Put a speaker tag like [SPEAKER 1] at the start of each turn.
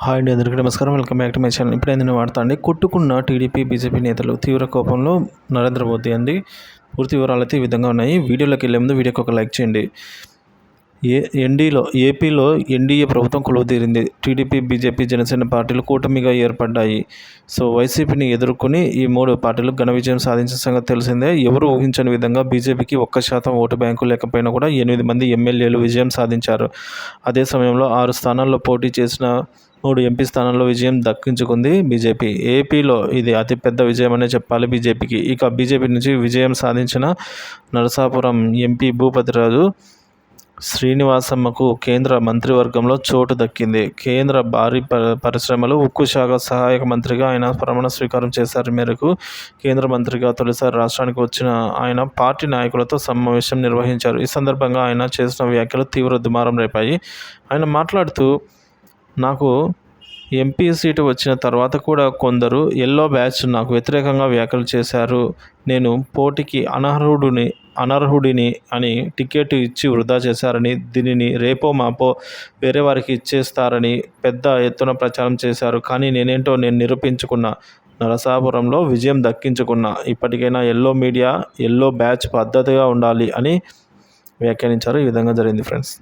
[SPEAKER 1] Hi అండి, అందరికీ నమస్కారం. Welcome back to my channel. ఇప్పుడే నేను వాడతాండి. కొట్టుకున్న టీడీపీ బీజేపీ నేతలు తీవ్ర కోపంలో నరేంద్ర మోదీ అండి. పూర్తి వివరాలు అయితే ఈ విధంగా ఉన్నాయి. వీడియోలోకి వెళ్ళే ముందు వీడియోకి ఒక లైక్ చేయండి. ఏపీలో ఎన్డీఏ ప్రభుత్వం కొలువుదీరింది. టీడీపీ, బీజేపీ, జనసేన పార్టీలు కూటమిగా ఏర్పడ్డాయి. సో వైసీపీని ఎదుర్కొని ఈ మూడు పార్టీలు ఘన విజయం సాధించిన సంగతి తెలిసిందే. ఎవరు ఊహించని విధంగా బీజేపీకి 1% ఓటు బ్యాంకు లేకపోయినా కూడా 8 మంది ఎమ్మెల్యేలు విజయం సాధించారు. అదే సమయంలో 6 స్థానాల్లో పోటీ చేసిన 3 ఎంపీ స్థానాల్లో విజయం దక్కించుకుంది బీజేపీ. ఏపీలో ఇది అతిపెద్ద విజయం అనే చెప్పాలి బీజేపీకి. ఇక బీజేపీ నుంచి విజయం సాధించిన నరసాపురం ఎంపీ భూపతిరాజు శ్రీనివాసమ్మకు కేంద్ర మంత్రివర్గంలో చోటు దక్కింది. కేంద్ర భారీ పరిశ్రమలు, ఉక్కు శాఖ సహాయక మంత్రిగా ఆయన ప్రమాణ స్వీకారం చేశారు. మేరకు కేంద్ర మంత్రిగా తొలిసారి రాష్ట్రానికి వచ్చిన ఆయన పార్టీ నాయకులతో సమావేశం నిర్వహించారు. ఈ సందర్భంగా ఆయన చేసిన వ్యాఖ్యలు తీవ్ర దుమారం రేపాయి. ఆయన మాట్లాడుతూ, నాకు ఎంపీ సీటు వచ్చిన తర్వాత కూడా కొందరు ఎల్లో బ్యాచ్ నాకు వ్యతిరేకంగా వ్యాఖ్యలు చేశారు. నేను పోటీకి అనర్హుడిని అని టికెట్ ఇచ్చి వృధా చేశారని, దీనిని రేపో మాపో వేరే వారికి ఇచ్చేస్తారని పెద్ద ఎత్తున ప్రచారం చేశారు. కానీ నేనేంటో నేను నిరూపించుకున్నా. నరసాపురంలో విజయం దక్కించుకున్నా. ఇప్పటికైనా ఎల్లో మీడియా, ఎల్లో బ్యాచ్ పద్ధతిగా ఉండాలి అని వ్యాఖ్యానించారు. ఈ విధంగా జరిగింది ఫ్రెండ్స్.